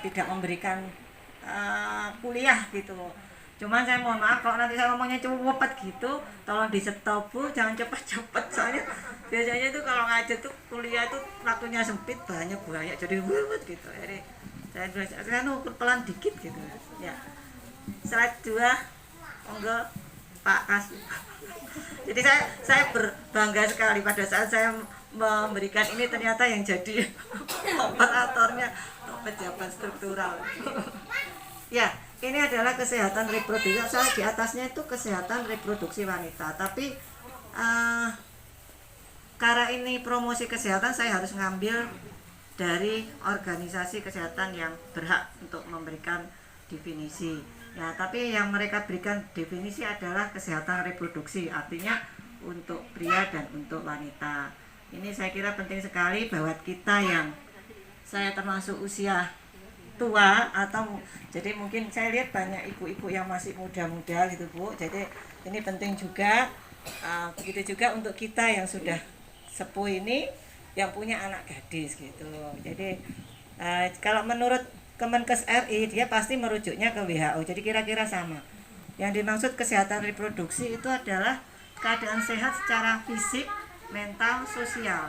tidak memberikan kuliah gitu. Cuman saya mohon maaf kalau nanti saya ngomongnya cepet gitu, tolong di stop Bu, jangan cepet-cepet soalnya biasanya itu kalau ngajar tuh kuliah itu waktunya sempit, banyak jadi wut gitu. Jadi saya ukur pelan dikit gitu ya. Slide 2 monggo Pak Kas. Jadi saya berbangga sekali pada saat saya memberikan ini, ternyata yang jadi operatornya pejabat struktural. Ya, ini adalah kesehatan reproduksi. Saya di atasnya itu kesehatan reproduksi wanita. Tapi karena ini promosi kesehatan, saya harus ngambil dari organisasi kesehatan yang berhak untuk memberikan definisi. Ya, tapi yang mereka berikan definisi adalah kesehatan reproduksi, artinya untuk pria dan untuk wanita. Ini saya kira penting sekali bahwa kita yang saya termasuk usia tua atau jadi mungkin saya lihat banyak ibu-ibu yang masih muda-muda gitu Bu. Jadi ini penting juga. Begitu juga untuk kita yang sudah sepuh ini yang punya anak gadis gitu. Jadi kalau menurut Kemenkes RI dia pasti merujuknya ke WHO. Jadi kira-kira sama. Yang dimaksud kesehatan reproduksi itu adalah keadaan sehat secara fisik, mental, sosial.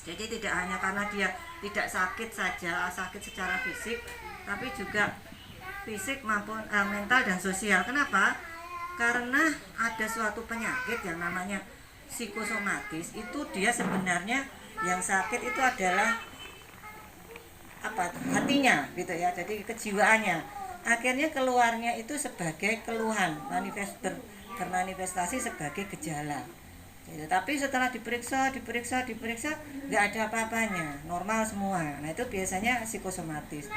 Jadi tidak hanya karena dia tidak sakit saja, sakit secara fisik, tapi juga fisik maupun mental dan sosial. Kenapa? Karena ada suatu penyakit yang namanya psikosomatis, itu dia sebenarnya yang sakit itu adalah hatinya gitu ya, jadi kejiwaannya. Akhirnya keluarnya itu sebagai keluhan, bermanifestasi sebagai gejala. Gitu. Tapi setelah diperiksa nggak ada apa-apanya, normal semua. Nah itu biasanya psikosomatis.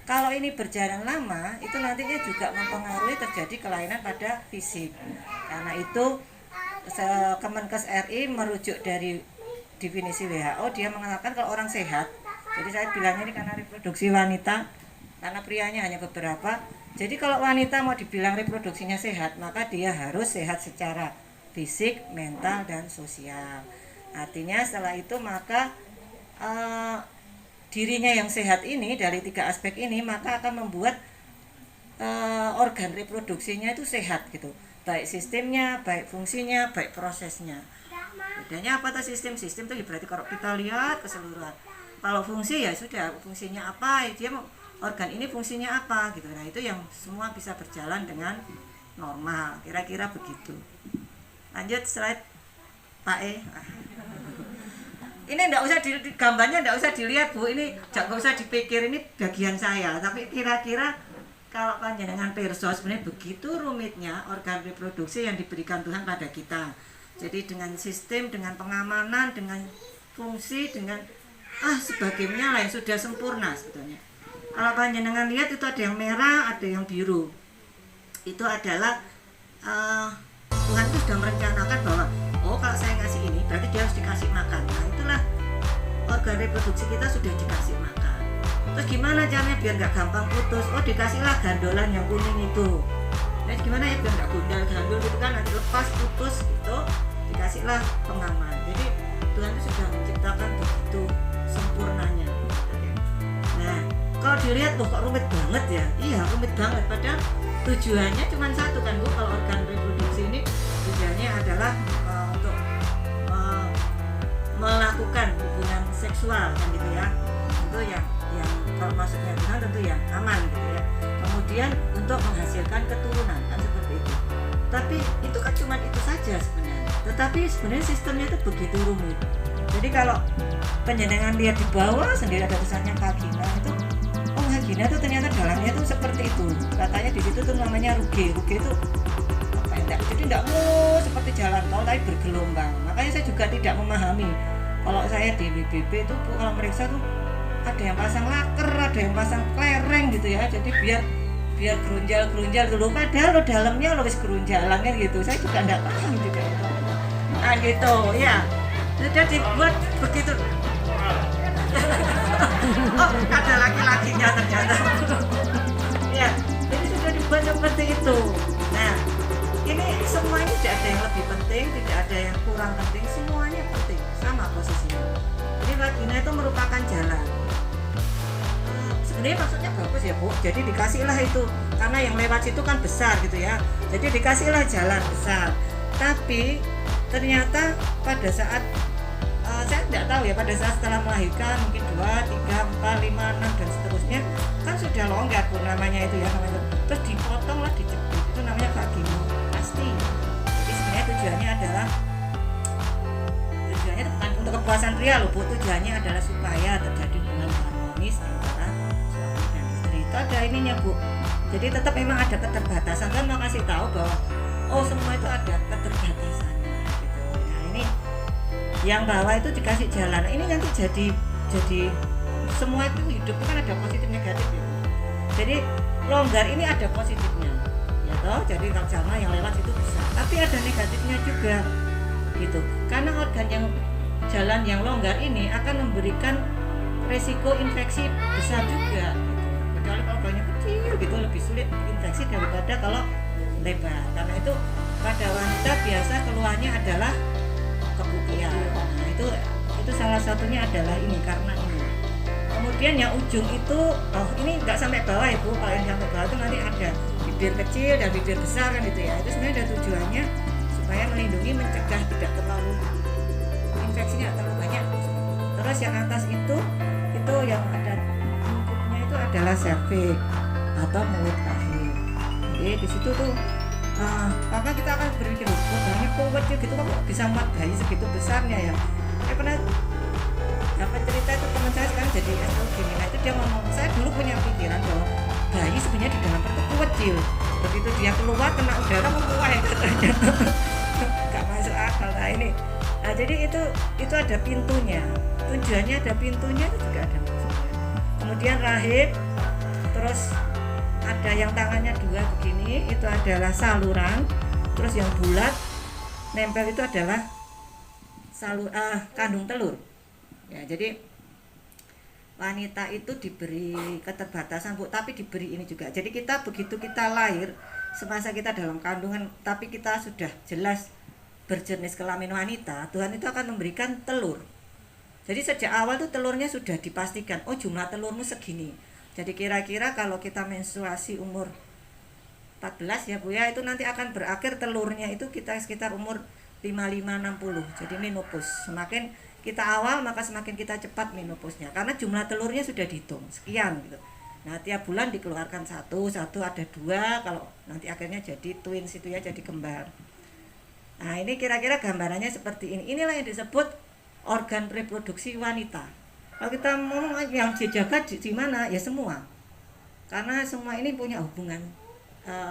Kalau ini berjalan lama, itu nantinya juga mempengaruhi terjadi kelainan pada fisik. Karena itu Kemenkes RI merujuk dari definisi WHO, dia mengatakan kalau orang sehat, jadi saya bilangnya ini karena reproduksi wanita, karena prianya hanya beberapa. Jadi kalau wanita mau dibilang reproduksinya sehat, maka dia harus sehat secara fisik, mental, dan sosial. Artinya setelah itu maka dirinya yang sehat ini dari 3 aspek ini maka akan membuat organ reproduksinya itu sehat gitu. Baik sistemnya, baik fungsinya, baik prosesnya. Bedanya apa tuh sistem? Sistem itu berarti kalau kita lihat keseluruhan. Kalau fungsi ya sudah, fungsinya apa, dia organ ini fungsinya apa gitu. Nah itu yang semua bisa berjalan dengan normal, kira-kira begitu. Lanjut slide Pak E. Ini enggak usah gambarnya enggak usah dilihat Bu, ini enggak usah dipikir, ini bagian saya. Tapi kira-kira kalau panjenengan pirsa sebenarnya begitu rumitnya organ reproduksi yang diberikan Tuhan pada kita. Jadi dengan sistem, dengan pengamanan, dengan fungsi, dengan sebagainya lah yang sudah sempurna sebetulnya. Kalau panjenengan lihat itu ada yang merah, ada yang biru. Itu adalah Tuhan itu sudah merencanakan bahwa kalau saya ngasih ini berarti dia harus dikasih makan. Nah itulah organ reproduksi kita sudah dikasih makan. Terus gimana caranya biar nggak gampang putus? Dikasihlah gandolan yang kuning itu. Nah gimana ya biar nggak gundal-gandul gitu kan, nanti lepas putus gitu, dikasihlah pengaman. Jadi Tuhan itu sudah menciptakan begitu sempurnanya. Nah kalau dilihat kok rumit banget ya? Iya rumit banget, padahal tujuannya cuma satu kan Bu. Kalau organ reproduksi ini tujuannya adalah untuk melakukan hubungan seksual kan gitu ya. Itu yang kalau maksudnya Tuhan tentu yang aman gitu ya. Kemudian untuk menghasilkan keturunan kan seperti itu. Tapi itu kan cuma itu saja sebenarnya. Tetapi sebenarnya sistemnya itu begitu rumit. Jadi kalau penjenengan lihat di bawah sendiri ada tulisannya vagina itu, vagina itu ternyata dalamnya itu seperti itu. Katanya di situ tuh namanya ruge itu jadi tidak mau seperti jalan tol tapi bergelombang. Makanya saya juga tidak memahami. Kalau saya di WBB itu kalau meriksa tuh ada yang pasang laker, ada yang pasang kelereng gitu ya. Jadi biar gerunjal dulu, padahal lo dalamnya lo wis gerunjalan kan gitu. Saya juga tidak paham juga itu. Nah gitu ya. Sudah dibuat begitu. Ada laki-lakinya ternyata. Ya, ini sudah dibuat seperti itu. Nah, ini semua ini tidak ada yang lebih penting, tidak ada yang kurang penting, semuanya penting, sama posisinya. Jadi vagina itu merupakan jalan. sebenarnya maksudnya bagus ya Bu, jadi dikasihlah itu, karena yang lewat situ kan besar gitu ya, jadi dikasihlah jalan besar. Tapi ternyata pada saat saya tidak tahu ya, pada saat setelah melahirkan mungkin 2, 3, 4, 5, 6 dan seterusnya kan sudah longgar Bu namanya itu ya, namanya itu. Terus dipotong lah, dijepit, itu namanya vaginoplasti. Jadi sebenarnya tujuannya bukan untuk kepuasan pria loh Bu, tujuannya adalah supaya terjadi hubungan harmonis antara suami dan istri. Itu ada ininya Bu, jadi tetap memang ada keterbatasan, kan mau kasih tahu bahwa oh semua itu ada keterbatasannya gitu. Nah ini yang bawah itu dikasih jalan, ini nanti jadi semua itu hidup itu kan ada positif negatif ya. Jadi longgar ini ada positifnya ya toh, jadi kalau sama yang lewat itu bisa, tapi ada negatifnya juga gitu, karena organ yang jalan yang longgar ini akan memberikan resiko infeksi besar juga gitu. Kecuali kalau organnya kecil gitu lebih sulit infeksi daripada kalau lebar. Karena itu pada wanita biasa keluhannya adalah kepukian. Nah itu salah satunya adalah ini, karena ini. Kemudian yang ujung itu, ini nggak sampai bawah ya Bu, kalau yang sampai bawah itu nanti ada bibir kecil dan bibir besar kan itu ya. Itu sebenarnya ada tujuannya supaya melindungi, mencegah tidak terlalu infeksinya terlalu banyak. Terus yang atas itu yang ada lingkupnya itu adalah serviks atau mulut rahim. Jadi di situ tuh maka kita akan berpikir, oh banyak kuat gitu kok bisa muat bayi segitu besarnya ya. Saya pernah dapat cerita itu, teman saya sekarang jadi gini, nah itu dia ngomong, saya dulu punya pikiran bahwa bayi sebenarnya di dalam perut kecil, begitu dia keluar kena udara membuai katanya. Gak masuk akal. Nah ini, nah jadi itu ada pintunya, tujuannya ada pintunya, itu juga ada maksudnya. Kemudian rahim, terus ada yang tangannya 2 begini, itu adalah saluran. Terus yang bulat nempel itu adalah kandung telur ya. Jadi wanita itu diberi keterbatasan Bu, tapi diberi ini juga. Jadi kita begitu kita lahir, semasa kita dalam kandungan tapi kita sudah jelas berjenis kelamin wanita, Tuhan itu akan memberikan telur. Jadi sejak awal tuh telurnya sudah dipastikan, oh jumlah telurmu segini. Jadi kira-kira kalau kita menstruasi umur 14 ya Bu ya, itu nanti akan berakhir telurnya itu kita sekitar umur 55-60, jadi menopause. Semakin kita awal maka semakin kita cepat menopausnya, karena jumlah telurnya sudah dihitung sekian gitu. Nah tiap bulan dikeluarkan satu ada 2, kalau nanti akhirnya jadi twins itu ya, jadi kembar. Nah ini kira-kira gambarannya seperti ini. Inilah yang disebut organ reproduksi wanita. Kalau kita ngomong yang dijaga di mana ya semua, karena semua ini punya hubungan,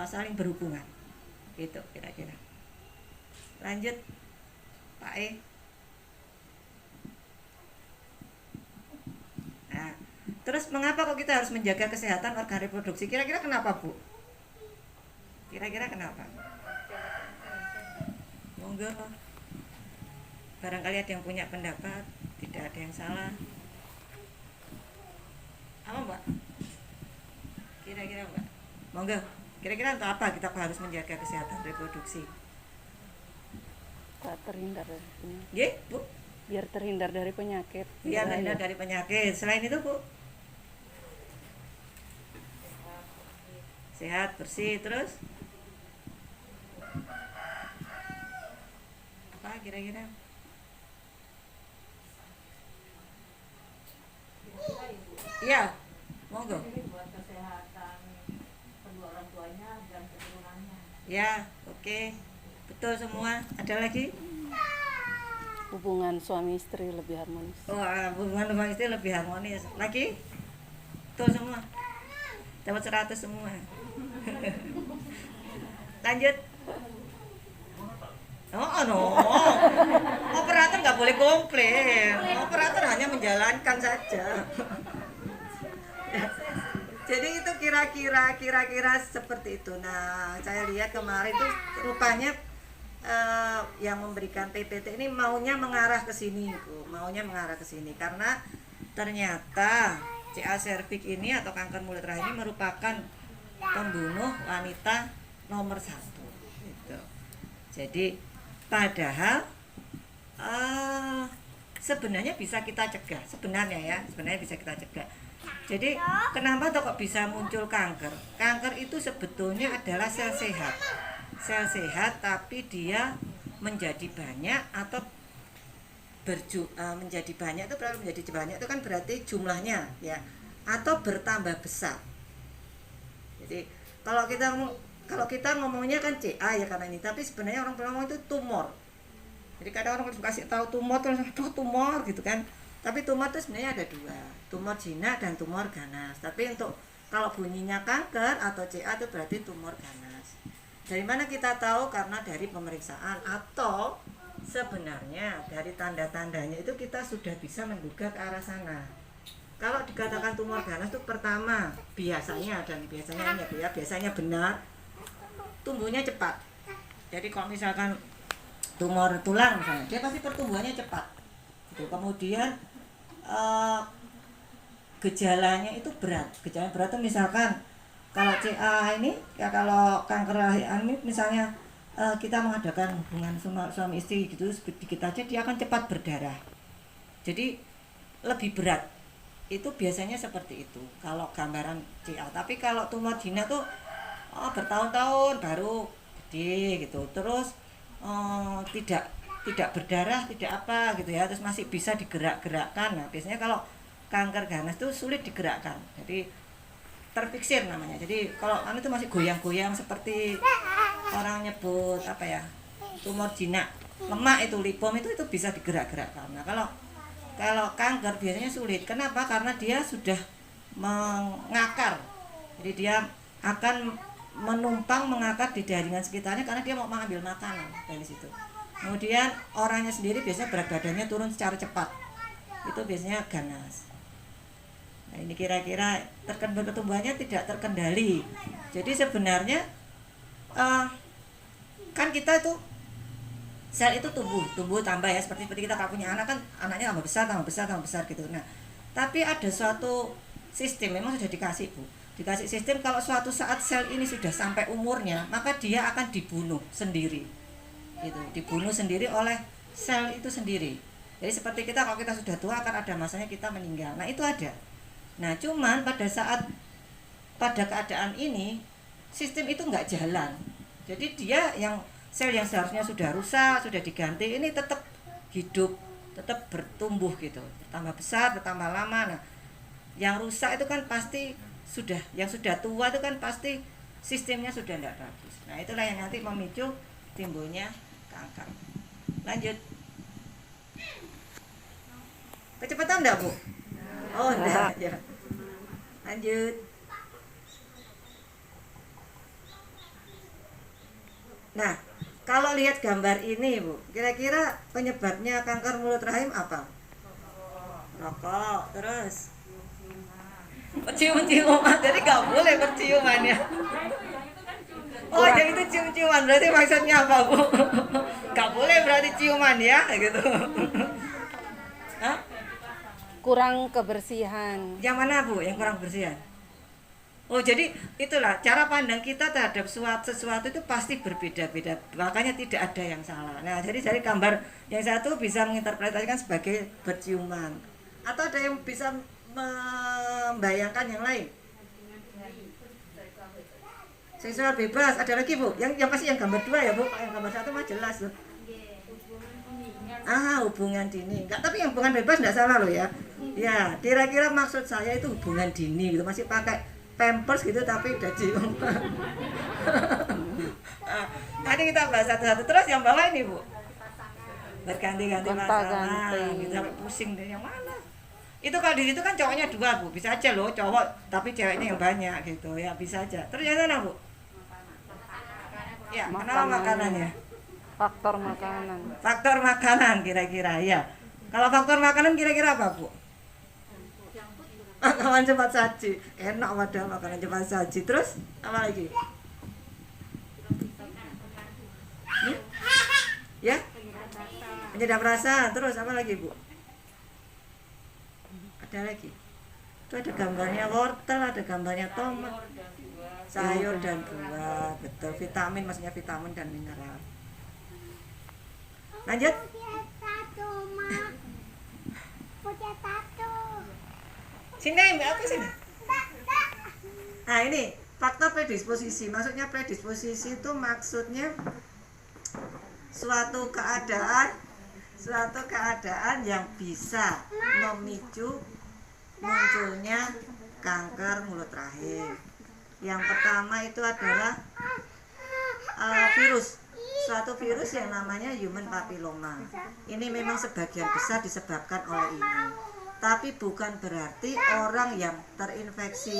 saling berhubungan gitu kira-kira. Lanjut Pak E. Nah, terus mengapa kok kita harus menjaga kesehatan organ reproduksi? Kira-kira kenapa Bu? Kira-kira kenapa? Monggo, barangkali ada yang punya pendapat, tidak ada yang salah. Apa Mbak? Kira-kira Mbak? Monggo, kira-kira untuk apa kita harus menjaga kesehatan reproduksi? Terhindar dari penyakit. Ye, Bu? Biar terhindar dari penyakit. Biar terhindar dari penyakit. Selain itu Bu? Sehat, bersih, terus? Apa kira-kira? Iya, monggo. Buat kesehatan kedua orang tuanya dan keturunannya. Ya, oke. Betul semua. Ada lagi? Hubungan suami istri lebih harmonis. Oh, hubungan suami istri lebih harmonis. Lagi? Betul semua. Dapat 100 semua. Lanjut. Oh, no. Operator nggak boleh komplain. Operator hanya menjalankan saja. Jadi itu kira-kira seperti itu. Nah, saya lihat kemarin itu rupanya yang memberikan PPT ini maunya mengarah ke sini, Bu. Maunya mengarah ke sini karena ternyata CA serviks ini atau kanker mulut rahim ini merupakan pembunuh wanita nomor 1 gitu. Jadi padahal sebenarnya bisa kita cegah, sebenarnya bisa kita cegah. Jadi kenapa tuh kok bisa muncul kanker? Kanker itu sebetulnya adalah sel sehat. Sel sehat tapi dia menjadi banyak atau menjadi banyak itu berarti menjadi banyak itu kan berarti jumlahnya ya, atau bertambah besar. Jadi kalau kita ngomongnya kan CA ya karena ini, tapi sebenarnya orang ngomong itu tumor. Jadi kadang orang kasih tahu tumor terus tumor gitu kan. Tapi tumor itu sebenarnya ada dua, tumor jinak dan tumor ganas. Tapi untuk kalau bunyinya kanker atau CA itu berarti tumor ganas. Dari mana kita tahu? Karena dari pemeriksaan atau sebenarnya dari tanda-tandanya itu kita sudah bisa menduga ke arah sana. Kalau dikatakan tumor ganas itu pertama biasanya biasanya benar tumbuhnya cepat. Jadi kalau misalkan tumor tulang misalnya, dia pasti pertumbuhannya cepat. Gitu. Kemudian gejalanya itu berat. Gejala berat itu misalkan kalau CA ini ya, kalau kanker rahim ini misalnya kita mengadakan hubungan suami istri gitu sedikit aja dia akan cepat berdarah. Jadi lebih berat. Itu biasanya seperti itu kalau gambaran CA. Tapi kalau tumor jinak tuh bertahun-tahun baru gede gitu. Terus tidak berdarah, tidak apa gitu ya, terus masih bisa digerak-gerakkan. Nah, biasanya kalau kanker ganas itu sulit digerakkan. Jadi terfiksir namanya. Jadi kalau itu masih goyang-goyang seperti orang nyebut apa ya? Tumor jinak. Lemak itu lipom itu bisa digerak-gerakkan. Nah, kalau kanker biasanya sulit. Kenapa? Karena dia sudah mengakar. Jadi dia akan mengakar di jaringan sekitarnya karena dia mau mengambil makanan dari situ. Kemudian orangnya sendiri biasanya berat badannya turun secara cepat. Itu biasanya ganas. Nah, ini kira-kira pertumbuhannya tidak terkendali. Jadi sebenarnya kan kita itu sel itu tumbuh tambah ya, seperti kita kalau punya anak kan anaknya tambah besar gitu. Nah, tapi ada suatu sistem memang sudah dikasih sistem kalau suatu saat sel ini sudah sampai umurnya, maka dia akan dibunuh sendiri. Gitu, dibunuh sendiri oleh sel itu sendiri. Jadi seperti kita kalau kita sudah tua akan ada masanya kita meninggal. Nah, itu ada. Nah, cuman pada keadaan ini sistem itu nggak jalan. Jadi dia sel yang seharusnya sudah rusak, sudah diganti, ini tetap hidup, tetap bertumbuh gitu, bertambah besar, bertambah lama. Nah, yang rusak itu kan pasti yang sudah tua itu kan pasti sistemnya sudah tidak bagus. Nah, itulah yang nanti memicu timbulnya kanker. Lanjut. Kecepatan enggak, Bu? Oh, enggak, ya. Lanjut. Nah, kalau lihat gambar ini, Bu, kira-kira penyebabnya kanker mulut rahim apa? Rokok, terus cium-ciuman, jadi nggak boleh berciuman ya. Oh, jadi itu cium-ciuman, berarti maksudnya apa, Bu? Nggak boleh berarti ciuman ya, gitu. Hah? Kurang kebersihan. Yang mana, Bu, yang kurang kebersihan? Oh, jadi itulah cara pandang kita terhadap sesuatu itu pasti berbeda-beda. Makanya tidak ada yang salah. Nah, jadi dari gambar yang satu bisa menginterpretasikan sebagai berciuman. Atau ada yang bisa membayangkan yang lain. Seksual bebas. Ada lagi, Bu? Yang pasti yang gambar 2 ya, Bu. Yang gambar 1 mah jelas loh. Hubungan dini. Enggak, tapi yang hubungan bebas enggak salah loh ya. Ya, kira-kira maksud saya itu hubungan dini gitu. Masih pakai pampers gitu tapi udah cium. Nanti kita bahas satu-satu. Terus yang bawah ini, Bu. Berganti-ganti pasangan. Gitu sampai pusing deh yang mana. Itu kalau di situ kan cowoknya 2, Bu. Bisa aja loh cowok tapi ceweknya yang banyak gitu. Ya, bisa aja. Terus yang mana, Bu? Ya, kenapa makanannya? Faktor makanan. Faktor makanan kira-kira ya. Kalau faktor makanan kira-kira apa, Bu? Makanan cepat saji. Enak wadah makanan cepat saji. Terus apa lagi? Ya? Penyedap rasa. Terus apa lagi, Bu? Ada lagi. Itu ada gambarnya wortel, ada gambarnya tomat, sayur dan buah. Betul, vitamin maksudnya vitamin dan mineral. Lanjut. Sini Mbak apa sini? Nah ini faktor predisposisi. Maksudnya predisposisi itu maksudnya suatu keadaan yang bisa memicu munculnya kanker mulut rahim. Yang pertama itu adalah virus, suatu virus yang namanya human papilloma. Ini memang sebagian besar disebabkan oleh ini, tapi bukan berarti orang yang terinfeksi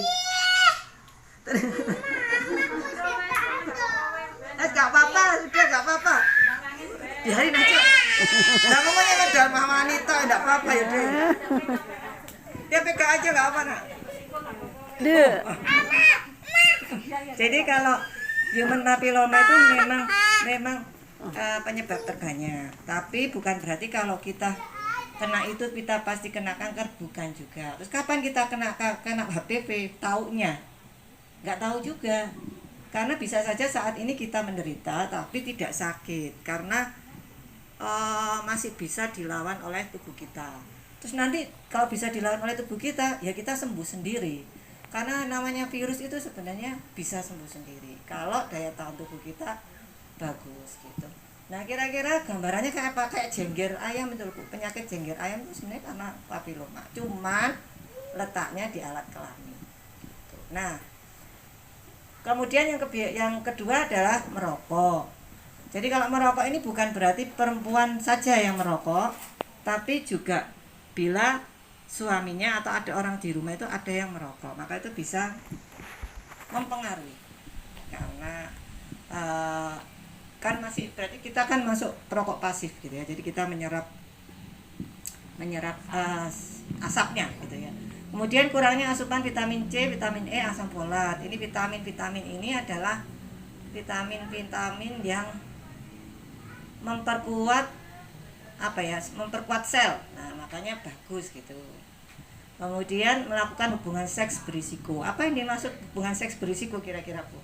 gak apa-apa, sudah gak apa-apa, biarin aja. Nah ngomongnya ada mama wanita, gak apa-apa ya deh. Dia pegang aja gak apa nak. Jadi kalau human papilloma itu memang penyebab terbanyak, tapi bukan berarti kalau kita kena itu kita pasti kena kanker, bukan juga. Terus kapan kita kena HPV? Taunya nggak tahu juga, karena bisa saja saat ini kita menderita tapi tidak sakit karena masih bisa dilawan oleh tubuh kita. Terus nanti kalau bisa dilawan oleh tubuh kita, ya kita sembuh sendiri. Karena namanya virus itu sebenarnya bisa sembuh sendiri kalau daya tahan tubuh kita bagus gitu. Nah kira-kira gambarannya kayak apa? Kayak jengger ayam itu, penyakit jengger ayam itu sebenarnya karena papilloma, cuman letaknya di alat kelamin gitu. Nah kemudian yang kedua adalah merokok. Jadi kalau merokok ini bukan berarti perempuan saja yang merokok, tapi juga bila suaminya atau ada orang di rumah itu ada yang merokok, maka itu bisa mempengaruhi. Karena kan masih berarti kita kan masuk perokok pasif gitu ya. Jadi kita menyerap asapnya gitu ya. Kemudian kurangnya asupan vitamin C, vitamin E, asam folat. Ini vitamin ini adalah vitamin yang memperkuat memperkuat sel. Nah, makanya bagus gitu. Kemudian melakukan hubungan seks berisiko. Apa yang dimaksud hubungan seks berisiko kira-kira, Bu?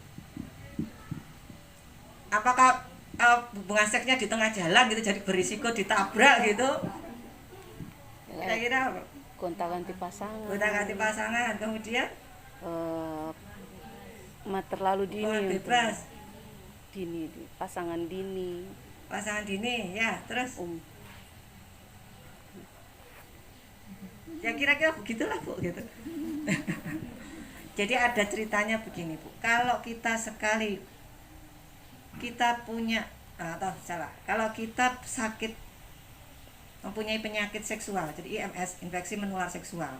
Apakah hubungan seksnya di tengah jalan gitu jadi berisiko ditabrak gitu? Kira-kira apa? Gonta-ganti pasangan. Gonta-ganti pasangan. Kemudian terlalu dini. Bebas. Pasangan dini. Pasangan dini, ya. Terus ya kira-kira begitulah Bu gitu. Jadi ada ceritanya begini Bu, kalau kita punya kalau kita sakit mempunyai penyakit seksual, jadi IMS, infeksi menular seksual.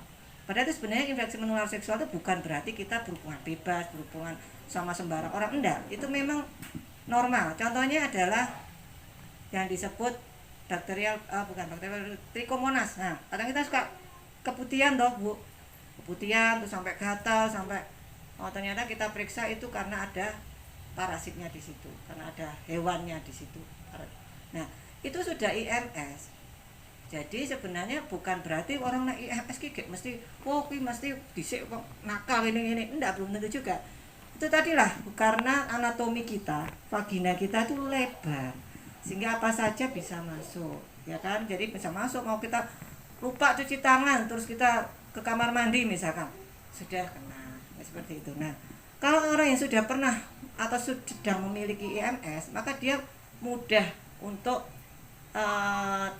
Padahal itu sebenarnya infeksi menular seksual itu bukan berarti kita berhubungan bebas, berhubungan sama sembarang orang, enggak. Itu memang normal. Contohnya adalah yang disebut Trichomonas. Nah, kadang kita suka keputihan toh Bu, keputihan terus sampai gatal sampai ternyata kita periksa itu karena ada parasitnya di situ, karena ada hewannya di situ. Nah itu sudah IMS. Jadi sebenarnya bukan berarti orang nak IMS mesti mesti disik nakal ini enggak, belum tentu juga. Itu tadilah karena anatomi kita, vagina kita itu lebar sehingga apa saja bisa masuk, ya kan? Jadi bisa masuk, mau kita lupa cuci tangan terus kita ke kamar mandi misalkan sudah kena, seperti itu. Nah kalau orang yang sudah pernah atau sedang memiliki IMS, maka dia mudah untuk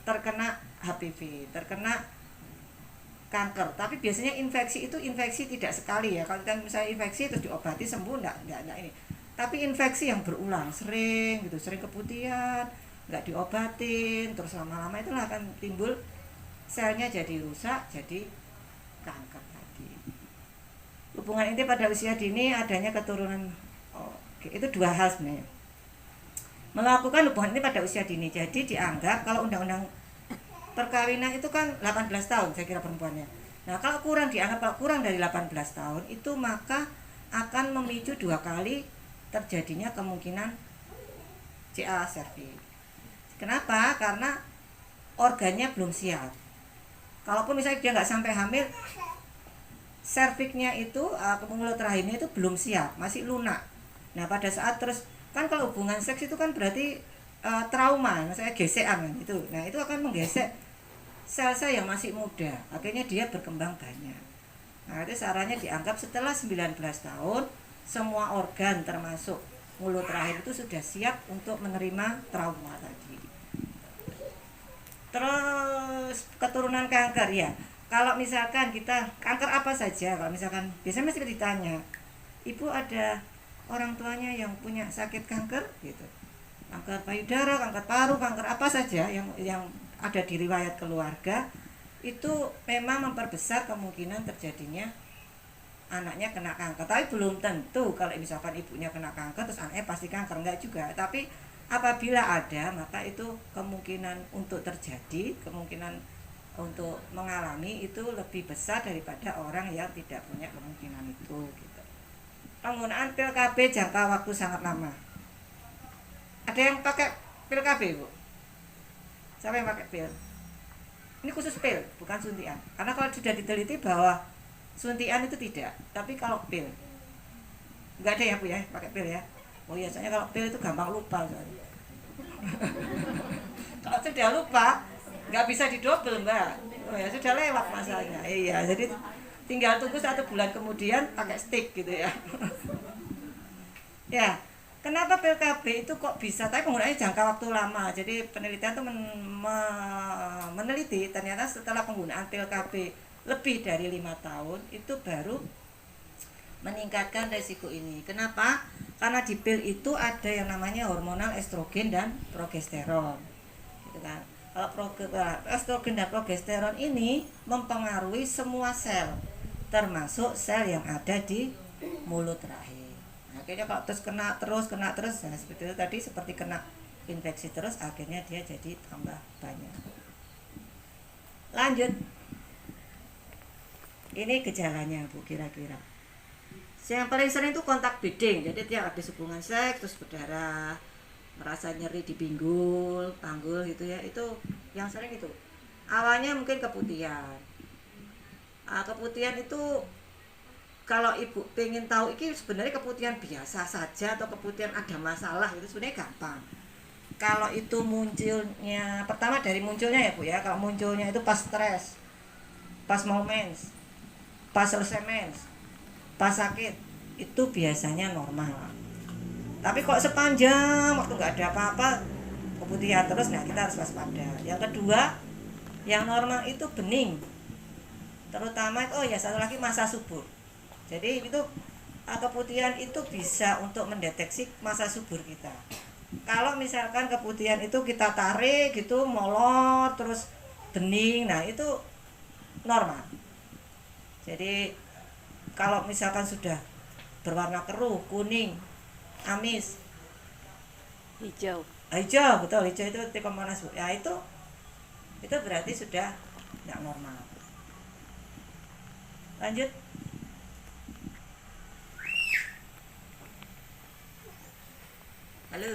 terkena HPV, terkena kanker. Tapi biasanya infeksi itu infeksi tidak sekali ya. Kalau kita misalnya infeksi terus diobati sembuh, enggak ini. Tapi infeksi yang berulang, sering keputihan, enggak diobatin, terus lama-lama itulah akan timbul selnya jadi rusak, jadi kanker tadi. Hubungan intim pada usia dini adanya keturunan. Itu dua hal sebenarnya. Melakukan hubungan intim pada usia dini. Jadi dianggap kalau undang-undang perkawinan itu kan 18 tahun saya kira perempuannya. Nah, kalau kurang dari 18 tahun itu maka akan memicu 2 kali terjadinya kemungkinan CA cervix. Kenapa? Karena organnya belum siap. Kalaupun misalnya dia nggak sampai hamil, cervixnya itu mulut rahimnya itu belum siap, masih lunak. Nah pada saat terus kan kalau hubungan seks itu kan berarti trauma, misalnya gesekan kan itu. Nah itu akan menggesek sel-sel yang masih muda, akhirnya dia berkembang banyak. Nah, itu sarannya dianggap setelah 19 tahun semua organ termasuk mulut rahim itu sudah siap untuk menerima trauma tadi. Terus keturunan kanker ya. Kalau misalkan kita kanker apa saja, kalau misalkan biasanya mesti ditanya, ibu ada orang tuanya yang punya sakit kanker gitu, kanker payudara, kanker paru, kanker apa saja yang ada di riwayat keluarga, itu memang memperbesar kemungkinan terjadinya anaknya kena kanker. Tapi belum tentu kalau misalkan ibunya kena kanker terus anaknya pasti kanker, enggak juga. Tapi apabila ada, maka itu kemungkinan untuk terjadi, kemungkinan untuk mengalami itu lebih besar daripada orang yang tidak punya kemungkinan itu gitu. Penggunaan pil KB jangka waktu sangat lama. Ada yang pakai pil KB, Bu? Siapa yang pakai pil? Ini khusus pil, bukan suntikan. Karena kalau sudah diteliti bahwa suntikan itu tidak, tapi kalau pil nggak ada ya, Bu ya, pakai pil ya. Oh iya, soalnya kalau pil itu gampang lupa soalnya. Kalau sudah lupa nggak bisa didobel, Mbak. Oh ya, sudah lewat masanya. Iya, jadi tinggal tunggu 1 bulan kemudian pakai stick gitu ya. Ya, kenapa pil KB itu kok bisa, tapi penggunaannya jangka waktu lama. Jadi penelitian itu meneliti ternyata setelah penggunaan pil KB lebih dari 5 tahun itu baru meningkatkan resiko ini. Kenapa? Karena di pil itu ada yang namanya hormonal estrogen dan progesteron. Gitu kan. Kalau estrogen dan progesteron ini mempengaruhi semua sel, termasuk sel yang ada di mulut rahim. Akhirnya kalau terus kena terus, nah seperti itu tadi, seperti kena infeksi terus, akhirnya dia jadi tambah banyak. Lanjut. Ini gejalanya, Bu, kira-kira. Yang paling sering itu kontak bleeding, jadi dia habis hubungan seks terus berdarah, merasa nyeri di pinggul, panggul gitu ya, itu yang sering itu. Awalnya mungkin keputihan. Keputihan itu kalau ibu pengen tahu ini sebenarnya keputihan biasa saja atau keputihan ada masalah, itu sebenarnya gampang. Kalau itu munculnya, pertama dari munculnya ya, Bu ya, kalau munculnya itu pas stres, pas mau mens, pas selesai mens, pas sakit, itu biasanya normal. Tapi kalau sepanjang waktu nggak ada apa-apa, keputihan terus, nah kita harus waspada. Yang kedua, yang normal itu bening, terutama satu lagi masa subur. Jadi itu keputihan itu bisa untuk mendeteksi masa subur kita. Kalau misalkan keputihan itu kita tarik gitu, molot terus bening, nah itu normal. Jadi kalau misalkan sudah berwarna keruh, kuning, amis, Hijau. hijau, betul, hijau itu tipe panas, Bu. Ya itu berarti sudah tidak normal. Lanjut. Halo.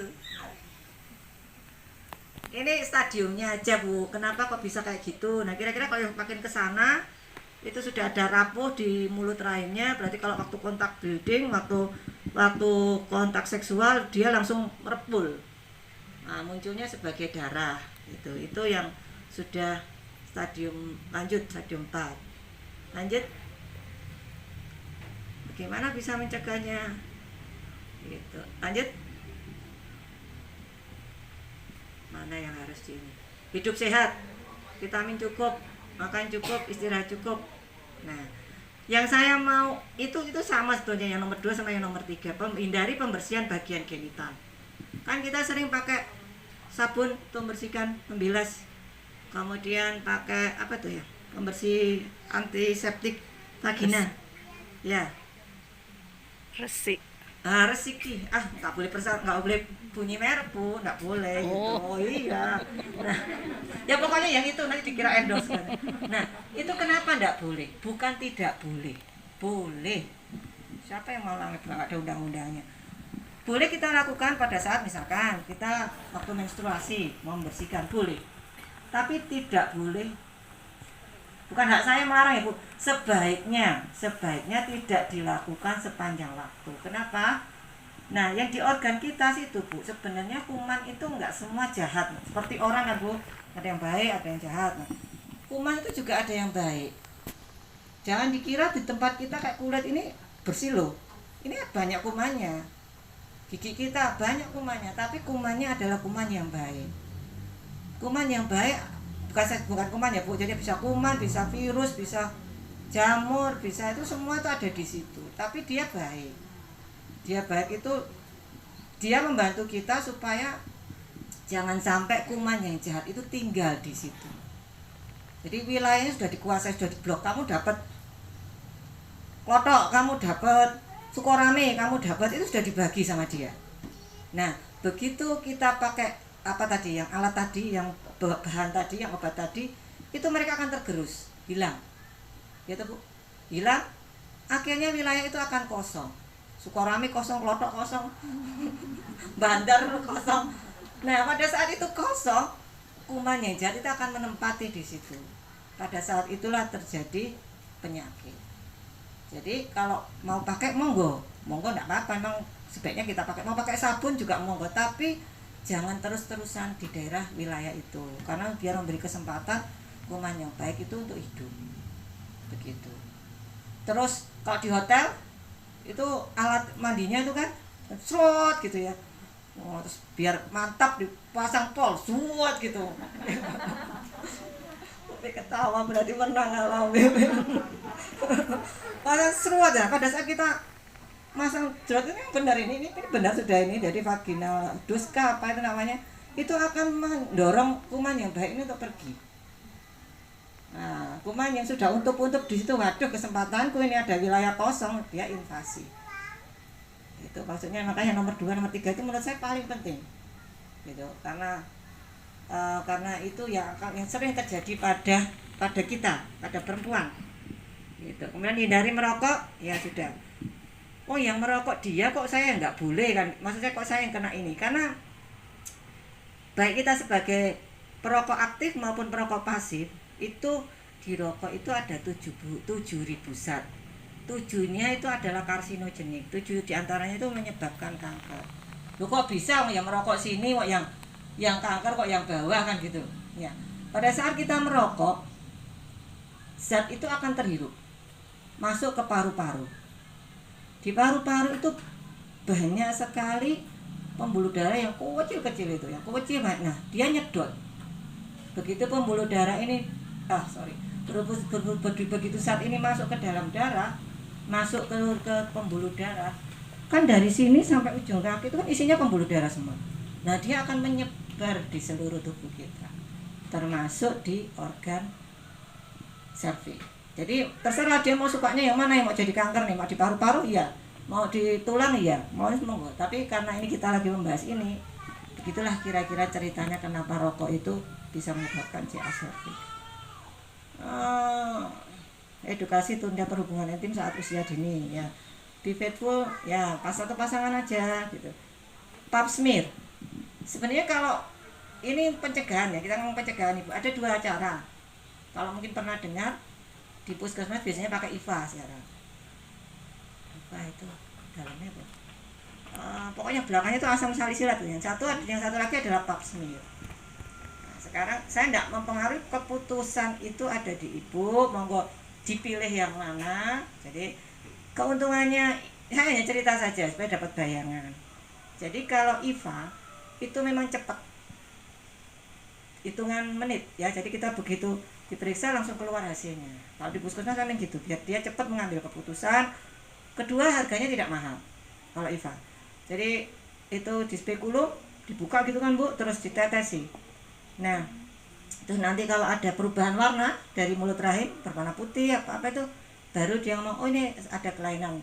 Ini stadiumnya aja, Bu. Kenapa kok bisa kayak gitu? Nah, kira-kira kalau yang makin ke sana itu sudah ada rapuh di mulut rahimnya, berarti kalau waktu kontak bleeding, waktu kontak seksual dia langsung merepul. Nah, munculnya sebagai darah. Itu yang sudah stadium lanjut, stadium 4. Lanjut. Bagaimana bisa mencegahnya? Gitu. Lanjut. Mana yang harus di ini? Hidup sehat, vitamin cukup, makan cukup, istirahat cukup. Nah, yang saya mau itu sama sebetulnya yang nomor 2 sama yang nomor 3. Hindari pembersihan bagian genital. Kan kita sering pakai sabun untuk membersihkan, membilas. Kemudian pakai apa tuh ya? Pembersih antiseptik vagina. Ya. Resik. Resiki, nggak boleh bunyi merek, Bu, nggak boleh. Oh. Gitu. Iya. Nah, ya pokoknya yang itu nanti dikira endorse kan. Nah, itu kenapa nggak boleh? Bukan tidak boleh, boleh. Siapa yang mau langit, nggak ada undang-undangnya. Boleh kita lakukan pada saat misalkan kita waktu menstruasi mau membersihkan, boleh. Tapi tidak boleh. Bukan hak saya melarang ya, Bu. Sebaiknya tidak dilakukan sepanjang waktu. Kenapa? Nah, yang di organ kita situ, Bu, sebenarnya kuman itu enggak semua jahat. Seperti orang kan, Bu, ada yang baik, ada yang jahat. Nah, kuman itu juga ada yang baik. Jangan dikira di tempat kita kayak kulit ini bersih loh. Ini banyak kumannya. Gigi kita banyak kumannya, tapi kumannya adalah kuman yang baik. Kuman yang baik bukan kuman ya Bu, jadi bisa kuman, bisa virus, bisa jamur, bisa itu semua itu ada di situ. Tapi dia baik. Dia baik itu dia membantu kita supaya jangan sampai kuman yang jahat itu tinggal di situ. Jadi wilayahnya sudah dikuasai, sudah diblok. Kamu dapat klotok, kamu dapat sukorame, kamu dapat, itu sudah dibagi sama dia. Nah, begitu kita pakai apa tadi, yang alat tadi, yang bahan tadi, yang obat tadi, itu mereka akan tergerus, hilang. Ya Bu, hilang. Akhirnya wilayah itu akan kosong. Sukorame kosong, klotok kosong, bandar kosong. Nah, pada saat itu kosong, kuman yang jahat itu akan menempati di situ. Pada saat itulah terjadi penyakit. Jadi kalau mau pakai monggo enggak apa-apa, memang sebaiknya kita pakai. Mau pakai sabun juga monggo, tapi jangan terus-terusan di daerah wilayah itu, karena biar memberi kesempatan kuman yang baik itu untuk hidup. Begitu. Terus kalau di hotel itu alat mandinya itu kan slot gitu ya. Oh, terus biar mantap dipasang pol, suat gitu. Tapi ketawa berarti menang alami. Pasang seruat ya. Pada saat kita masang jerat ini benar, ini benar sudah ini, jadi vaginal duska apa itu namanya, itu akan mendorong kuman yang baik ini untuk pergi. Nah, kuman yang sudah untuk di situ, waduh kesempatanku ini ada wilayah kosong, dia invasi. Itu maksudnya, makanya nomor 2, nomor 3 itu menurut saya paling penting. Gitu. Karena itu yang sering terjadi pada kita, pada perempuan. Gitu. Kemudian hindari merokok, ya sudah. Oh, yang merokok dia kok saya nggak boleh kan? Maksudnya kok saya yang kena ini? Karena baik kita sebagai perokok aktif maupun perokok pasif, itu di rokok itu ada 7.000 zat. 7-nya itu adalah karsinogenik. 7 diantaranya itu menyebabkan kanker. Loh kok bisa yang merokok sini kok yang kanker kok yang bawah kan gitu. Ya. Pada saat kita merokok, zat itu akan terhirup masuk ke paru-paru. Di paru-paru itu banyak sekali pembuluh darah yang kecil-kecil itu, yang kecil banget. Nah, dia nyedot. Begitu pembuluh darah ini begitu saat ini masuk ke dalam darah, masuk ke pembuluh darah, kan dari sini sampai ujung kaki itu kan isinya pembuluh darah semua. Nah, dia akan menyebar di seluruh tubuh kita, termasuk di organ serviks. Jadi terserah dia mau sukanya yang mana, yang mau jadi kanker nih, mau di paru-paru iya, mau di tulang iya, mau monggo. Tapi karena ini kita lagi membahas ini, begitulah kira-kira ceritanya kenapa rokok itu bisa menyebabkan CA serviks. Edukasi tunda perhubungan intim saat usia dini ya. Be faithful ya, pas satu pasangan aja gitu. Pap smear. Sebenarnya kalau ini pencegahan ya, kita ngomong pencegahan Ibu, ada 2 cara. Kalau mungkin pernah dengar di puskesmas biasanya pakai IVA sekarang. IVA itu dalamnya apa? Pokoknya belakangnya itu asam salisilat tuh. Yang satu lagi adalah pap smear. Nah, sekarang saya tidak mempengaruhi keputusan itu ada di Ibu, monggo dipilih yang mana. Jadi keuntungannya hanya cerita saja supaya dapat bayangan. Jadi kalau IVA itu memang cepat, hitungan menit ya. Jadi kita begitu diperiksa langsung keluar hasilnya. Kalau di puskesmas memang gitu, biar dia cepat mengambil keputusan. Kedua, harganya tidak mahal kalau IVA. Jadi itu di spekulum dibuka gitu kan Bu, terus ditetesi. Nah, terus nanti kalau ada perubahan warna dari mulut rahim berwarna putih apa itu, baru dia ngomong oh ini ada kelainan.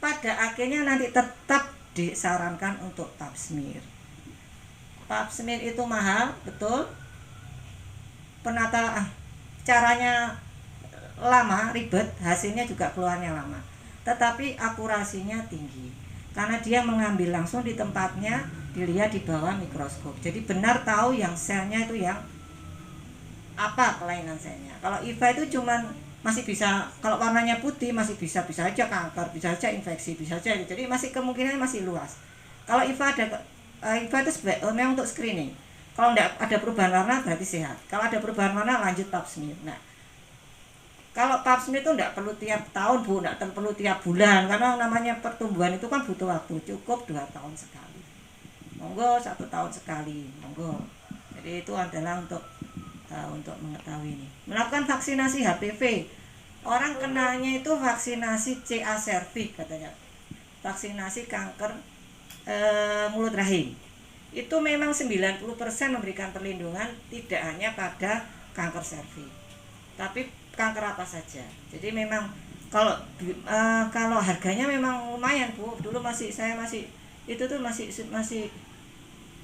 Pada akhirnya nanti tetap disarankan untuk pap smear. Pap smear itu mahal, betul. Caranya lama, ribet, hasilnya juga keluarnya lama. Tetapi akurasinya tinggi. Karena dia mengambil langsung di tempatnya, dilihat di bawah mikroskop. Jadi benar tahu yang selnya itu yang apa kelainan selnya. Kalau IVA itu cuman masih bisa, kalau warnanya putih masih bisa aja kanker, bisa aja infeksi, bisa aja. Jadi masih kemungkinannya masih luas. Kalau IVA itu memang untuk screening. Kalau tidak ada perubahan warna berarti sehat. Kalau ada perubahan warna lanjut pap smear. Nah, Kalau pap smear itu enggak perlu tiap tahun Bu, enggak perlu tiap bulan, karena namanya pertumbuhan itu kan butuh waktu, cukup 2 tahun sekali. Monggo 1 tahun sekali, monggo. Jadi itu adalah untuk mengetahui ini. Melakukan vaksinasi HPV. Orang kenalnya itu vaksinasi CA cervix katanya. Vaksinasi kanker mulut rahim. Itu memang 90% memberikan perlindungan tidak hanya pada kanker serviks, tapi kanker apa saja. Jadi memang kalau harganya memang lumayan Bu. Dulu saya masih itu tuh masih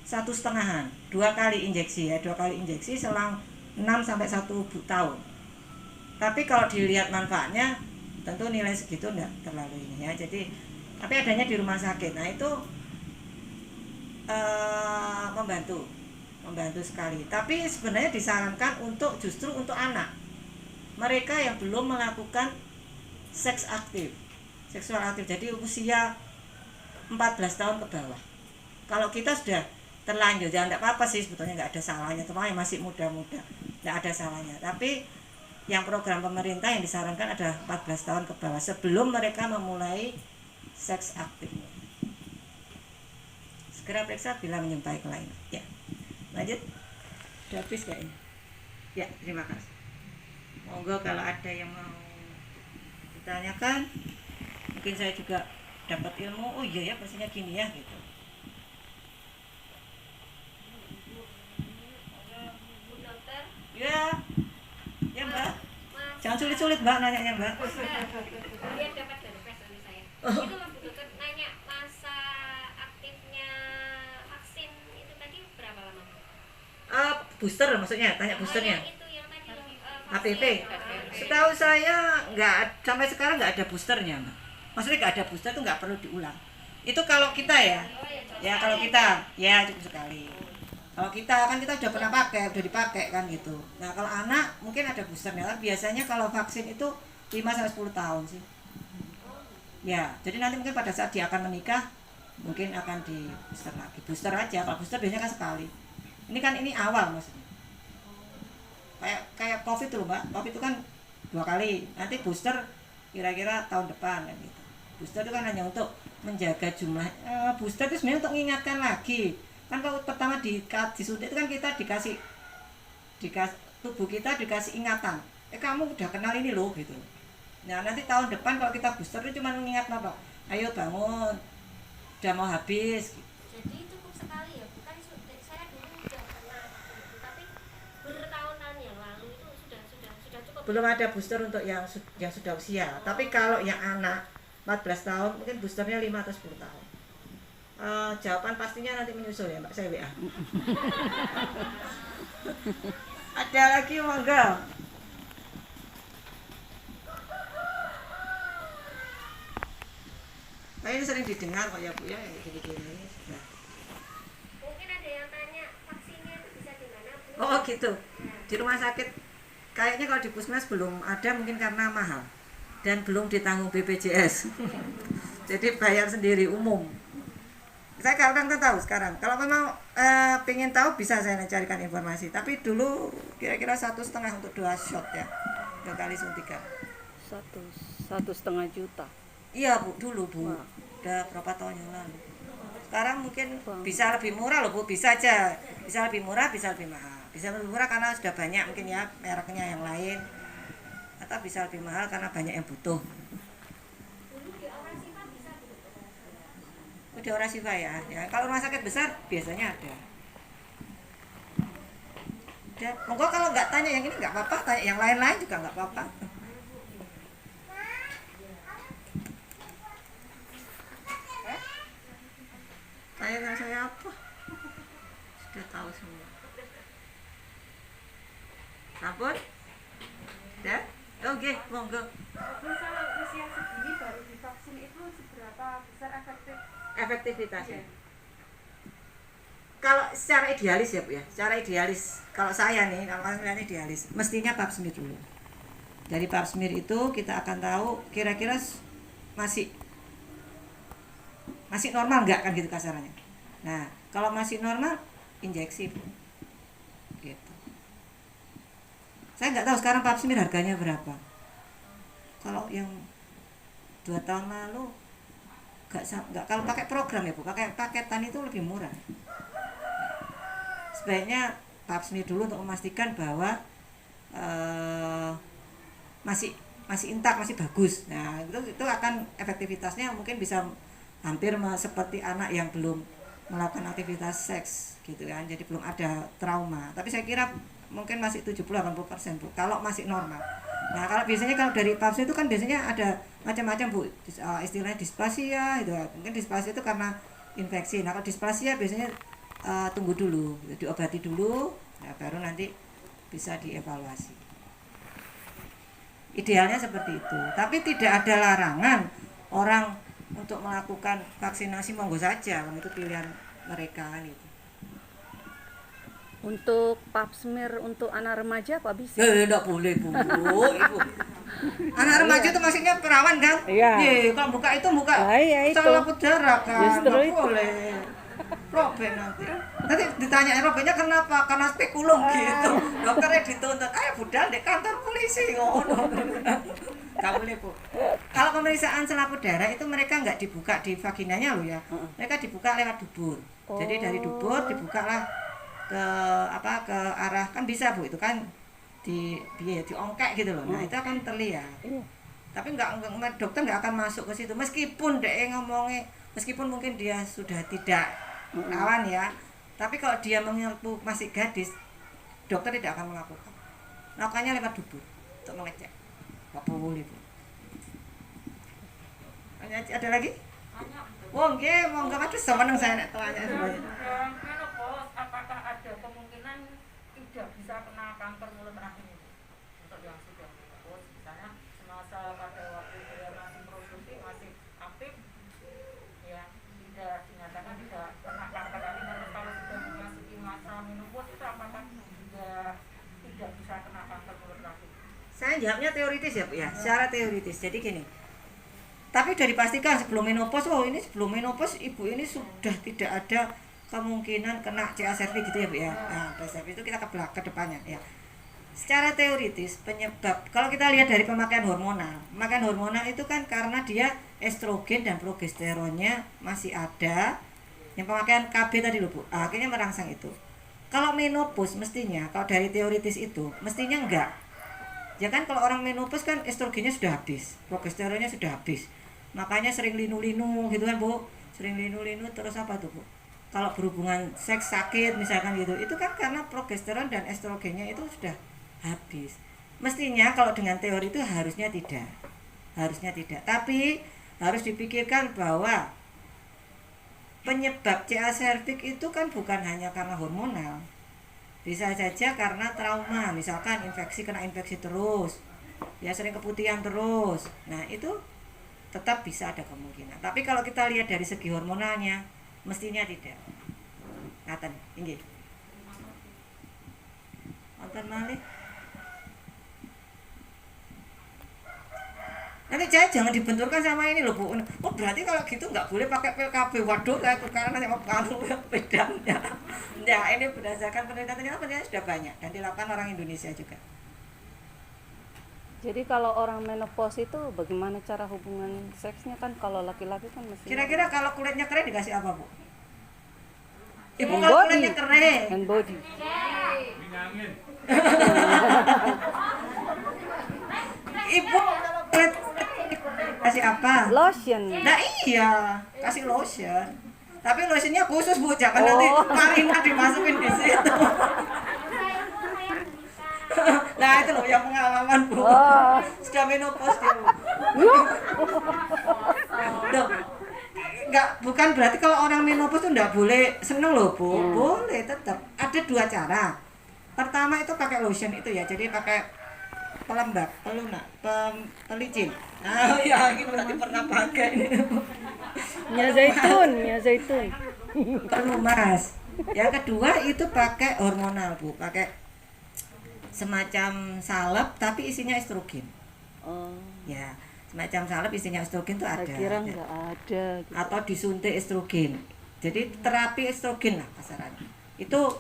1,5-an, 2 kali injeksi ya, 2 kali injeksi selang 6 sampai 1 tahun. Tapi kalau dilihat manfaatnya tentu nilai segitu enggak terlalu ini ya. Jadi tapi adanya di rumah sakit. Nah, itu membantu sekali. Tapi sebenarnya disarankan justru untuk anak, mereka yang belum melakukan seksual aktif, jadi usia 14 tahun ke bawah. Kalau kita sudah terlanjur, ya enggak apa-apa sih, sebetulnya enggak ada salahnya, cuma yang masih muda-muda enggak ada salahnya. Tapi yang program pemerintah yang disarankan ada 14 tahun ke bawah sebelum mereka memulai seks aktif. Segera periksa bila menyumpai kelainan. Ya, lanjut. Sudah habis kayaknya. Ya, terima kasih. Monggo kalau ada yang mau ditanyakan, mungkin saya juga dapat ilmu. Oh iya ya, pastinya gini ya gitu. Bu dokter, Ya, ya Mbak. Mas, Jangan sulit-sulit Mbak nanyanya Mbak. dia dapat dari pesan saya. Itu Mas Bu dokter nanya masa aktifnya vaksin itu tadi berapa lama? Booster maksudnya, tanya boosternya. Itu yang tadi HPV. Setahu saya sampai sekarang nggak ada boosternya Mbak. Maksudnya nggak ada booster itu nggak perlu diulang. Itu kalau kita ya kalau kita ya cukup sekali. Kalau kita kan kita udah pernah udah dipakai kan gitu. Nah kalau anak mungkin ada boosternya. Biasanya kalau vaksin itu 5-10 tahun sih. Ya, jadi nanti mungkin pada saat dia akan menikah mungkin akan di booster lagi. Booster aja. Kalau booster biasanya kan sekali. Ini awal maksudnya. Kayak COVID tuh Mbak. COVID itu kan 2 kali. Nanti booster kira-kira tahun depan kan gitu. Booster itu kan hanya untuk menjaga jumlah. Booster itu sebenarnya untuk mengingatkan lagi. Kan kalau pertama disuntik itu kan kita dikasih tubuh kita dikasih ingatan. Kamu udah kenal ini loh gitu. Nah nanti tahun depan kalau kita booster itu cuma mengingat apa? Ayo bangun, udah mau habis. Jadi cukup sekali ya, bukan saya dulu sudah pernah gitu, tapi bertahun-tahun yang lalu itu sudah cukup. Belum ada booster untuk yang sudah usia. Tapi kalau yang anak 14 tahun mungkin boosternya 5 atau 10 tahun. Jawaban pastinya nanti menyusul ya Mbak, saya WA. Ada lagi monggo. Nah, ini sering didengar kok ya Bu ya, yang gini-gini. Nah. Mungkin ada yang tanya vaksinnya itu bisa di mana Bu? Oh gitu. Di rumah sakit kayaknya kalau di Puskesmas belum ada, mungkin karena mahal dan belum ditanggung BPJS. Jadi bayar sendiri umum. Saya kadang tahu sekarang. Kalau memang pengen tahu bisa saya carikan informasi. Tapi dulu kira-kira 1,5 untuk 2 shot ya, 2 kali suntikan. 1,5 juta. Iya Bu, dulu Bu. Wah. Udah berapa tahun yang lalu. Sekarang mungkin bisa lebih murah loh Bu, bisa aja. Bisa lebih murah, bisa lebih mahal. Bisa lebih murah karena sudah banyak mungkin ya mereknya yang lain. Atau bisa lebih mahal karena banyak yang butuh. Di Ora Siva ya. Kalau rumah sakit besar biasanya ada. Monggo kalau nggak tanya yang ini nggak apa-apa, tanya yang lain-lain juga nggak apa-apa. Tanya saya apa? Sudah tahu semua. Sampun? Ya? Oke, monggo. Misal usia segini baru divaksin itu seberapa besar Efektivitasnya. Kalau secara idealis ya Bu ya, secara idealis kalau saya nih, kalau kalian idealis, mestinya pap smear dulu. Dari pap smear itu kita akan tahu kira-kira masih normal nggak kan gitu kasarannya. Nah, kalau masih normal injeksi Bu. Gitu. Saya nggak tahu sekarang pap smear harganya berapa. Kalau yang 2 tahun lalu nggak, kalau pakai program ya Bu, pakai paketan itu lebih murah. Sebaiknya pap smear dulu untuk memastikan bahwa masih intak, masih bagus. Nah, itu akan efektivitasnya mungkin bisa hampir seperti anak yang belum melakukan aktivitas seks gitu kan. Jadi belum ada trauma. Tapi saya kira mungkin masih 70-80% Bu, kalau masih normal. Nah, kalau biasanya kalau dari pap smear itu kan biasanya ada macam-macam Bu. Istilahnya displasia gitu. Mungkin displasia itu karena infeksi. Nah, kalau displasia biasanya tunggu dulu, diobati dulu, nah baru nanti bisa dievaluasi. Idealnya seperti itu. Tapi tidak ada larangan orang untuk melakukan vaksinasi, monggo saja, itu pilihan mereka gitu. Untuk pap smear untuk anak remaja apa bisa? Enggak boleh Bu, Ibu. Anak remaja itu maksudnya perawan kan? Iya. Kalau buka itu buka Iya, itu. salah darah kan, Justru nggak itu. boleh. Robek nanti ditanya robeknya kenapa, karena spekulum gitu. Dokternya dituntut, ayo budal di kantor polisi ngono. Nggak boleh Bu. Kalau pemeriksaan selaput darah itu mereka nggak dibuka di vaginanya loh ya, mereka dibuka lewat dubur. Jadi dari dubur dibukalah ke arah, kan bisa Bu, itu kan diongkek gitu loh. Nah itu akan terlihat. Tapi dokter nggak akan masuk ke situ meskipun dia ngomongnya, meskipun mungkin dia sudah tidak rawan ya, tapi kalau dia menyentuh masih gadis, dokter tidak akan melakukan. Lakukannya lewat dubur untuk mengecek. Nggak boleh Bu. Ada lagi? Wong nggih, monggo Mas, seneng saya nek tanya semuanya. Menopause, apakah ada kemungkinan tidak bisa kena kanker mulut rahim itu untuk yang sudah menopause, misalnya semasa pada waktu dia masih produksi, masih aktif, ya tidak dinyatakan tidak kena kanker rahim, dan kalau sudah memasuki masa menopause itu apakah juga tidak bisa kena kanker mulut rahim? Saya jawabnya teoritis ya Bu ya, secara teoritis. Jadi gini, tapi sudah dipastikan sebelum menopause, sebelum menopause ibu ini sudah tidak ada kemungkinan kena CA-cervix gitu ya Bu ya. Nah, CA-cervix itu kita ke depannya ya. Secara teoritis penyebab, kalau kita lihat dari pemakaian hormonal itu kan karena dia estrogen dan progesteronnya masih ada. Yang pemakaian KB tadi loh Bu, akhirnya merangsang itu. Kalau menopause mestinya, kalau dari teoritis itu mestinya enggak. Ya kan kalau orang menopause kan estrogennya sudah habis, progesteronnya sudah habis. Makanya sering linu-linu gitu kan Bu. Sering linu-linu terus apa tuh Bu? Kalau berhubungan seks sakit misalkan gitu. Itu kan karena progesteron dan estrogennya itu sudah habis. Mestinya kalau dengan teori itu harusnya tidak. Harusnya tidak. Tapi harus dipikirkan bahwa penyebab CA-cervix itu kan bukan hanya karena hormonal. Bisa saja karena trauma, misalkan kena infeksi terus, ya sering keputihan terus. Nah itu tetap bisa ada kemungkinan. Tapi kalau kita lihat dari segi hormonalnya, mestinya tidak. Ngaten, inggih. Wonten malih. Nanti jangan dibenturkan sama ini loh Bu. Oh berarti kalau gitu nggak boleh pakai pil KB. Waduh, saya tukaran sama palu bedanya. Ya ini berdasarkan penelitian sudah banyak dan dilakukan orang Indonesia juga. Jadi kalau orang menopause itu bagaimana cara hubungan seksnya, kan kalau laki-laki kan mesti Kira-kira kalau kulitnya keren dikasih apa Bu? Ibu hand kalau body. kulitnya keren. Hand body. Ibu kulit kasih apa? Lotion. Nah iya, kasih lotion. Tapi lotionnya khusus Bu, jangan nanti marina dimasukin di situ. Nah itu loh yang pengalaman Bu. Sudah menopause dia Bu. Loh, bukan berarti kalau orang menopause itu enggak boleh seneng loh Bu. Boleh tetap. Ada 2 cara. Pertama itu pakai lotion itu ya, jadi pakai pelembab, pelunak, pelicin. Nah, ya ini berarti pernah pakai ini. Minyak zaitun. Pelumas. Yang kedua itu pakai hormonal Bu, pakai semacam salep tapi isinya estrogen. Oh, Ya, semacam salep isinya estrogen itu ada. saya kira nggak ada. Gitu. Atau disuntik estrogen. Jadi terapi estrogen lah kasarannya. Itu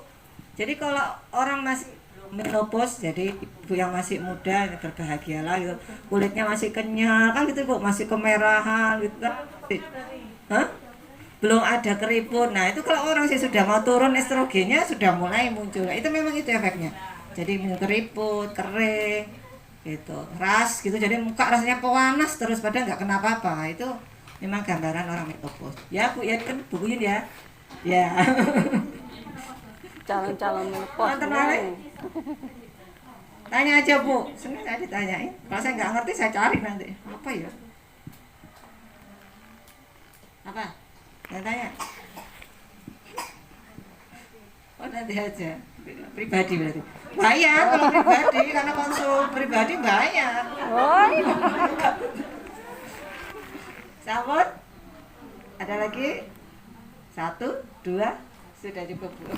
jadi kalau orang masih menopause, jadi ibu yang masih muda berbahagialah gitu. Kulitnya masih kenyal kan gitu Bu, masih kemerahan gitu kan. Hah? Belum ada keriput. Nah, itu kalau orang sih sudah mau turun estrogennya sudah mulai muncul. Itu memang itu efeknya. Jadi keriput, kering gitu, ras gitu. Jadi muka rasanya pewanas terus padahal nggak kena apa-apa. Itu memang gambaran orang menopause. Ya, Bu, ya kan bukunya ya. Ya. Calon-calon menopause. Nonton balik. Tanya aja Bu, senang saya ditanyain. Kalau saya nggak ngerti saya cari nanti. Apa ya? Apa? Saya tanya. Oh nanti aja. Pribadi berarti. Bayar kalau pribadi karena konsul pribadi bayar. Oh, Sambut. Ada lagi? 1, 2, sudah cukup Bu.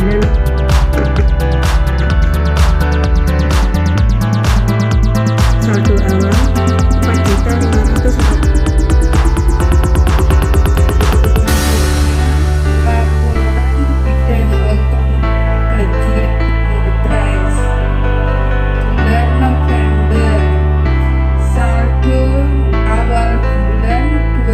bulan saldo awal 4.500.000.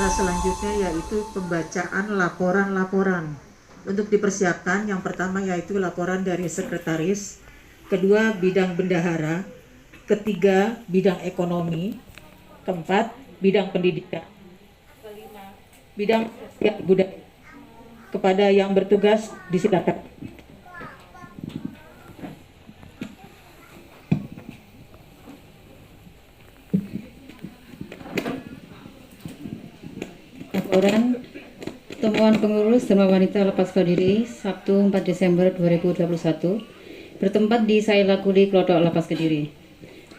Selanjutnya yaitu pembacaan laporan-laporan. Untuk dipersiapkan, yang pertama yaitu laporan dari sekretaris, kedua bidang bendahara, ketiga bidang ekonomi, keempat bidang pendidikan, kelima bidang budaya. Kepada yang bertugas disilakan. Laporan temuan pengurus Dharma Wanita Lepas Kediri Sabtu 4 Desember 2021 bertempat di Saila Kuli Klodok Lepas Kediri.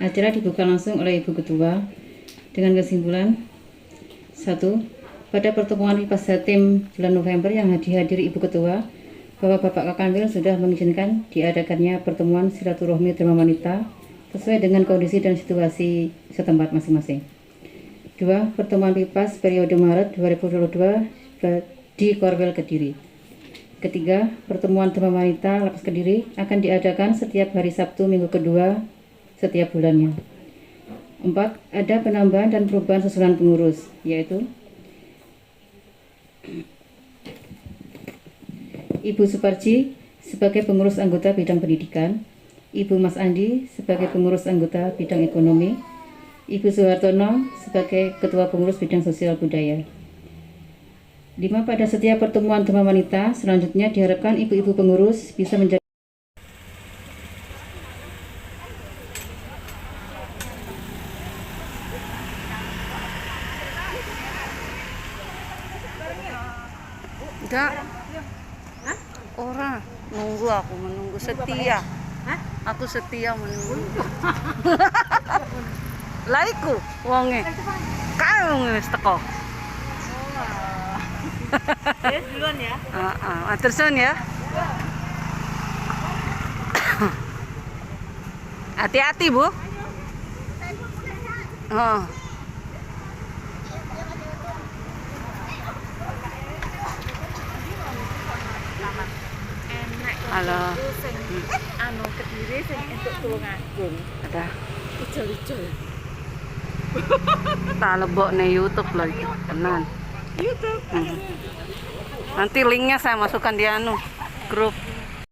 Acara dibuka langsung oleh Ibu Ketua dengan kesimpulan 1. Pada pertemuan Pipas Jatim bulan November yang dihadiri Ibu Ketua, bahwa Bapak Kakanwil sudah mengizinkan diadakannya pertemuan silaturahmi Dharma Wanita sesuai dengan kondisi dan situasi setempat masing-masing. 2. Pertemuan Pipas periode Maret 2022 di Korwil Kediri. Ketiga, pertemuan Dharma Wanita Lepas Kediri akan diadakan setiap hari Sabtu minggu kedua setiap bulannya. 4. Ada penambahan dan perubahan susunan pengurus, yaitu Ibu Suparji sebagai pengurus anggota bidang pendidikan, Ibu Mas Andi sebagai pengurus anggota bidang ekonomi, Ibu Soehartono sebagai Ketua Pengurus Bidang Sosial Budaya. 5. Pada setiap pertemuan Dharma Wanita selanjutnya diharapkan ibu-ibu pengurus bisa menjadi Enggak. Orang nunggu, aku menunggu setia. Aku setia menunggu. Lah iku wonge. Kae wong wis teko. duluan ya. Matur suwun ya. Hati-hati, Bu. Oh. Halo. Anu Kediri sing entuk Tulungagung. Ada. Ijol-ijol. Tak lebok nih YouTube loh itu. Tenan. YouTube. Nanti linknya saya masukkan di grup.